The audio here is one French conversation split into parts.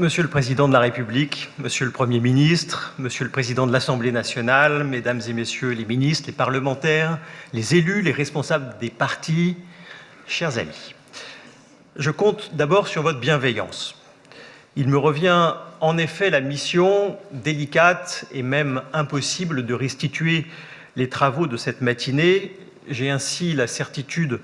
Monsieur le Président de la République, Monsieur le Premier ministre, Monsieur le Président de l'Assemblée nationale, Mesdames et Messieurs les ministres, les parlementaires, les élus, les responsables des partis, chers amis, je compte d'abord sur votre bienveillance. Il me revient en effet la mission délicate et même impossible de restituer les travaux de cette matinée. J'ai ainsi la certitude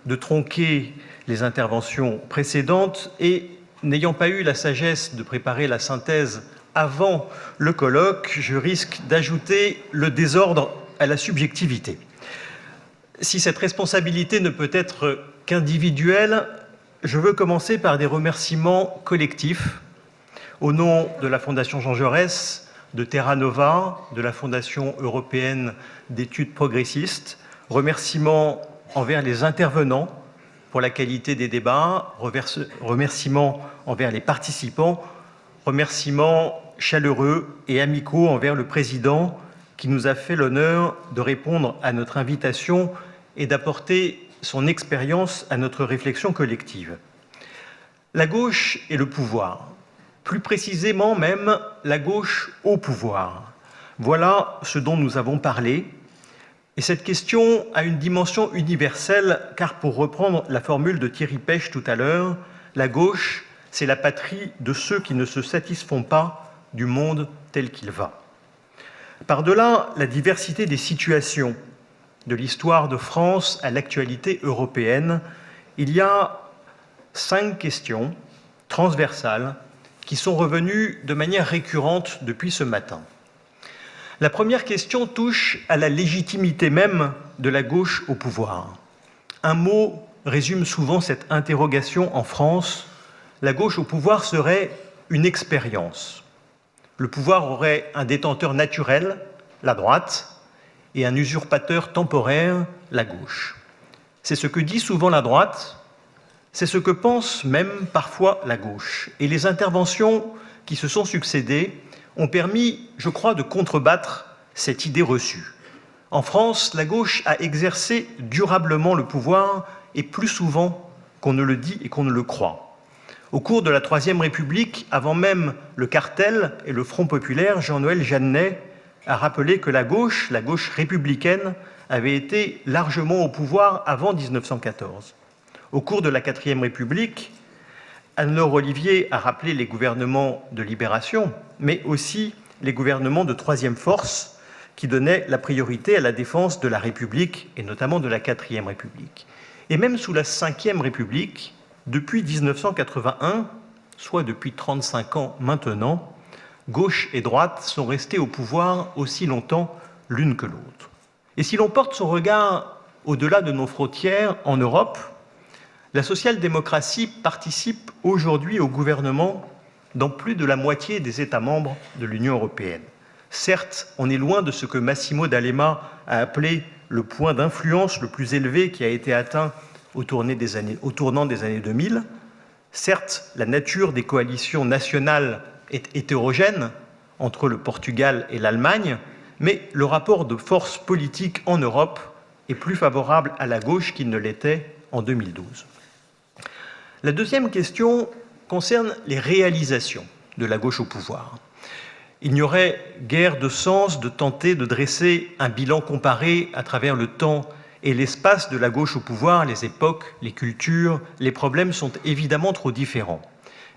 de tronquer les interventions précédentes et, n'ayant pas eu la sagesse de préparer la synthèse avant le colloque, je risque d'ajouter le désordre à la subjectivité. Si cette responsabilité ne peut être qu'individuelle, je veux commencer par des remerciements collectifs au nom de la Fondation Jean Jaurès, de Terra Nova, de la Fondation européenne d'études progressistes, remerciements envers les intervenants pour la qualité des débats, remerciements envers les participants, remerciements chaleureux et amicaux envers le Président qui nous a fait l'honneur de répondre à notre invitation et d'apporter son expérience à notre réflexion collective. La gauche et le pouvoir, plus précisément même la gauche au pouvoir. Voilà ce dont nous avons parlé. Et cette question a une dimension universelle, car pour reprendre la formule de Thierry Pech tout à l'heure, la gauche, c'est la patrie de ceux qui ne se satisfont pas du monde tel qu'il va. Par-delà la diversité des situations, de l'histoire de France à l'actualité européenne, il y a 5 questions transversales qui sont revenues de manière récurrente depuis ce matin. La première question touche à la légitimité même de la gauche au pouvoir. Un mot résume souvent cette interrogation en France. La gauche au pouvoir serait une expérience. Le pouvoir aurait un détenteur naturel, la droite, et un usurpateur temporaire, la gauche. C'est ce que dit souvent la droite, c'est ce que pense même parfois la gauche. Et les interventions qui se sont succédées ont permis, je crois, de contrebattre cette idée reçue. En France, la gauche a exercé durablement le pouvoir et plus souvent qu'on ne le dit et qu'on ne le croit. Au cours de la Troisième République, avant même le cartel et le Front populaire, Jean-Noël Jeannet a rappelé que la gauche républicaine, avait été largement au pouvoir avant 1914. Au cours de la Quatrième République, Anne-Laure Olivier a rappelé les gouvernements de libération, mais aussi les gouvernements de troisième force qui donnaient la priorité à la défense de la République et notamment de la Quatrième République. Et même sous la Cinquième République, depuis 1981, soit depuis 35 ans maintenant, gauche et droite sont restées au pouvoir aussi longtemps l'une que l'autre. Et si l'on porte son regard au-delà de nos frontières en Europe, la social-démocratie participe aujourd'hui au gouvernement dans plus de la moitié des États membres de l'Union européenne. Certes, on est loin de ce que Massimo D'Alema a appelé le point d'influence le plus élevé qui a été atteint au tournant des années 2000. Certes, la nature des coalitions nationales est hétérogène entre le Portugal et l'Allemagne, mais le rapport de force politique en Europe est plus favorable à la gauche qu'il ne l'était en 2012. La deuxième question concerne les réalisations de la gauche au pouvoir. Il n'y aurait guère de sens de tenter de dresser un bilan comparé à travers le temps et l'espace de la gauche au pouvoir. Les époques, les cultures, les problèmes sont évidemment trop différents.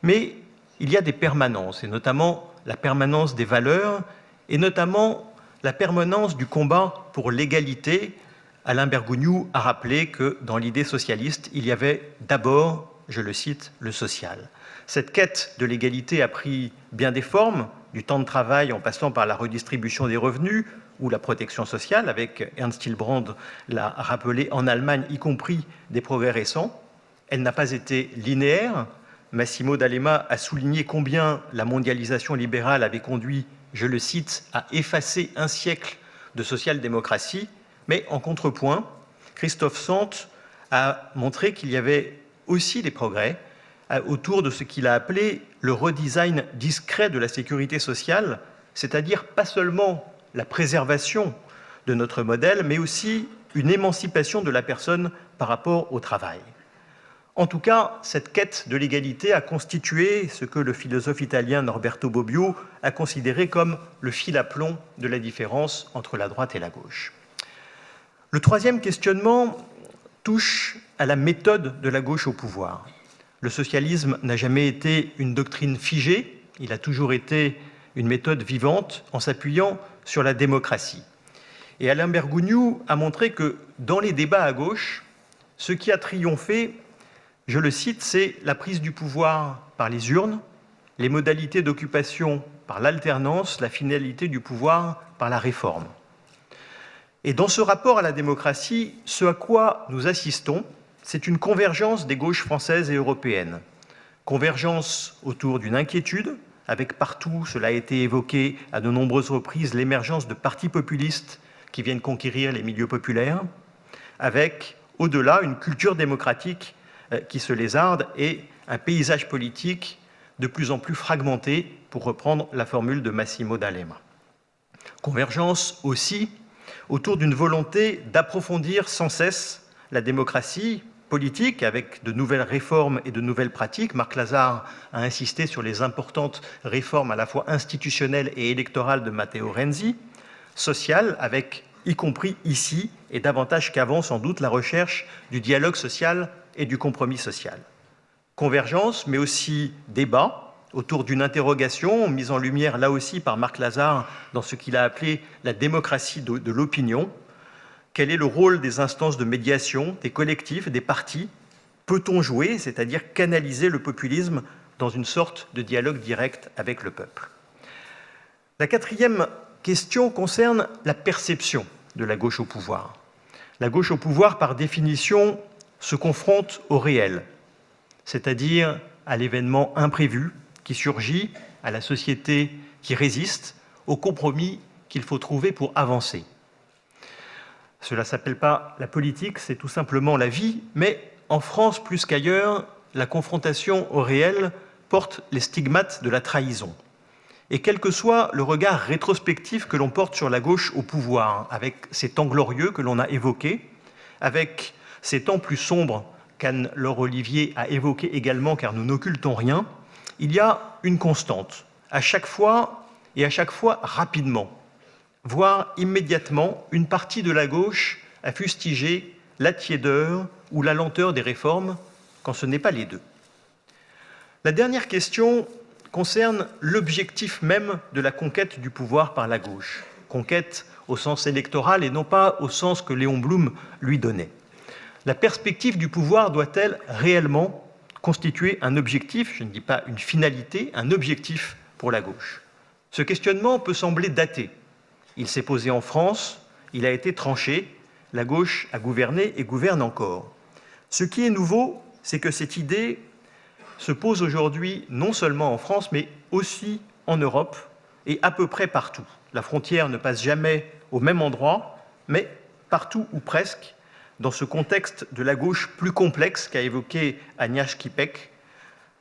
Mais il y a des permanences, et notamment la permanence des valeurs, et notamment la permanence du combat pour l'égalité. Alain Bergogneau a rappelé que dans l'idée socialiste, il y avait d'abord, je le cite, le social. Cette quête de l'égalité a pris bien des formes, du temps de travail en passant par la redistribution des revenus ou la protection sociale, avec Ernst Hilbrand l'a rappelé en Allemagne, y compris des progrès récents. Elle n'a pas été linéaire. Massimo D'Alema a souligné combien la mondialisation libérale avait conduit, je le cite, à effacer un siècle de social-démocratie. Mais en contrepoint, Christophe Sandt a montré qu'il y avait aussi des progrès autour de ce qu'il a appelé le redesign discret de la sécurité sociale, c'est-à-dire pas seulement la préservation de notre modèle, mais aussi une émancipation de la personne par rapport au travail. En tout cas, cette quête de l'égalité a constitué ce que le philosophe italien Norberto Bobbio a considéré comme le fil à plomb de la différence entre la droite et la gauche. Le troisième questionnement touche à la méthode de la gauche au pouvoir. Le socialisme n'a jamais été une doctrine figée, il a toujours été une méthode vivante en s'appuyant sur la démocratie. Et Alain Bergogneau a montré que dans les débats à gauche, ce qui a triomphé, je le cite, c'est la prise du pouvoir par les urnes, les modalités d'occupation par l'alternance, la finalité du pouvoir par la réforme. Et dans ce rapport à la démocratie, ce à quoi nous assistons, c'est une convergence des gauches françaises et européennes. Convergence autour d'une inquiétude, avec partout, cela a été évoqué à de nombreuses reprises, l'émergence de partis populistes qui viennent conquérir les milieux populaires, avec, au-delà, une culture démocratique qui se lézarde et un paysage politique de plus en plus fragmenté, pour reprendre la formule de Massimo D'Alema. Convergence aussi autour d'une volonté d'approfondir sans cesse la démocratie politique avec de nouvelles réformes et de nouvelles pratiques. Marc Lazare a insisté sur les importantes réformes à la fois institutionnelles et électorales de Matteo Renzi, sociales avec, y compris ici, et davantage qu'avant sans doute, la recherche du dialogue social et du compromis social. Convergence, mais aussi débat, autour d'une interrogation mise en lumière là aussi par Marc Lazare dans ce qu'il a appelé la démocratie de l'opinion. Quel est le rôle des instances de médiation, des collectifs, des partis? Peut-on jouer, c'est-à-dire canaliser le populisme dans une sorte de dialogue direct avec le peuple? La quatrième question concerne la perception de la gauche au pouvoir. La gauche au pouvoir, par définition, se confronte au réel, c'est-à-dire à l'événement imprévu qui surgit, à la société qui résiste, au compromis qu'il faut trouver pour avancer. Cela ne s'appelle pas la politique, c'est tout simplement la vie, mais en France plus qu'ailleurs, la confrontation au réel porte les stigmates de la trahison. Et quel que soit le regard rétrospectif que l'on porte sur la gauche au pouvoir, avec ces temps glorieux que l'on a évoqués, avec ces temps plus sombres qu'Anne-Laure Olivier a évoqués également, car nous n'occultons rien, il y a une constante, à chaque fois et à chaque fois rapidement, voire immédiatement, une partie de la gauche a fustigé la tiédeur ou la lenteur des réformes, quand ce n'est pas les deux. La dernière question concerne l'objectif même de la conquête du pouvoir par la gauche. Conquête au sens électoral et non pas au sens que Léon Blum lui donnait. La perspective du pouvoir doit-elle réellement constituer un objectif, je ne dis pas une finalité, un objectif pour la gauche? Ce questionnement peut sembler daté. Il s'est posé en France, il a été tranché, la gauche a gouverné et gouverne encore. Ce qui est nouveau, c'est que cette idée se pose aujourd'hui non seulement en France, mais aussi en Europe et à peu près partout. La frontière ne passe jamais au même endroit, mais partout ou presque, dans ce contexte de la gauche plus complexe qu'a évoqué Agnieszka Kipek,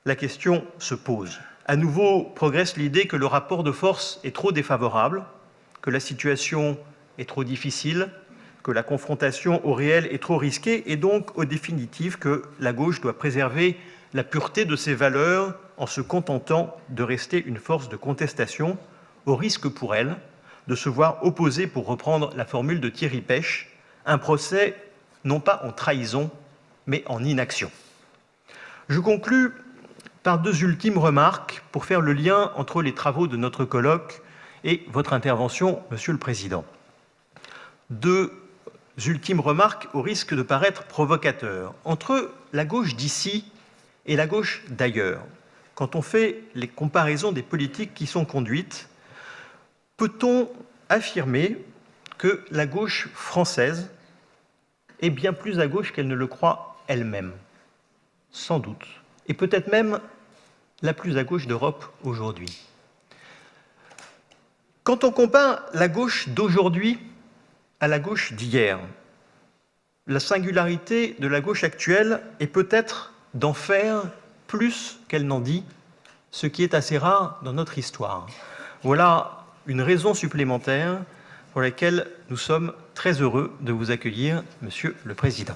la question se pose. À nouveau progresse l'idée que le rapport de force est trop défavorable, que la situation est trop difficile, que la confrontation au réel est trop risquée et donc, au définitif, que la gauche doit préserver la pureté de ses valeurs en se contentant de rester une force de contestation, au risque pour elle de se voir opposer, pour reprendre la formule de Thierry Pech, un procès non pas en trahison, mais en inaction. Je conclus par deux ultimes remarques pour faire le lien entre les travaux de notre colloque et votre intervention, Monsieur le Président. Deux ultimes remarques au risque de paraître provocateurs. Entre la gauche d'ici et la gauche d'ailleurs, quand on fait les comparaisons des politiques qui sont conduites, peut-on affirmer que la gauche française est bien plus à gauche qu'elle ne le croit elle-même? Sans doute. Et peut-être même la plus à gauche d'Europe aujourd'hui. Quand on compare la gauche d'aujourd'hui à la gauche d'hier, la singularité de la gauche actuelle est peut-être d'en faire plus qu'elle n'en dit, ce qui est assez rare dans notre histoire. Voilà une raison supplémentaire pour laquelle nous sommes très heureux de vous accueillir, Monsieur le Président.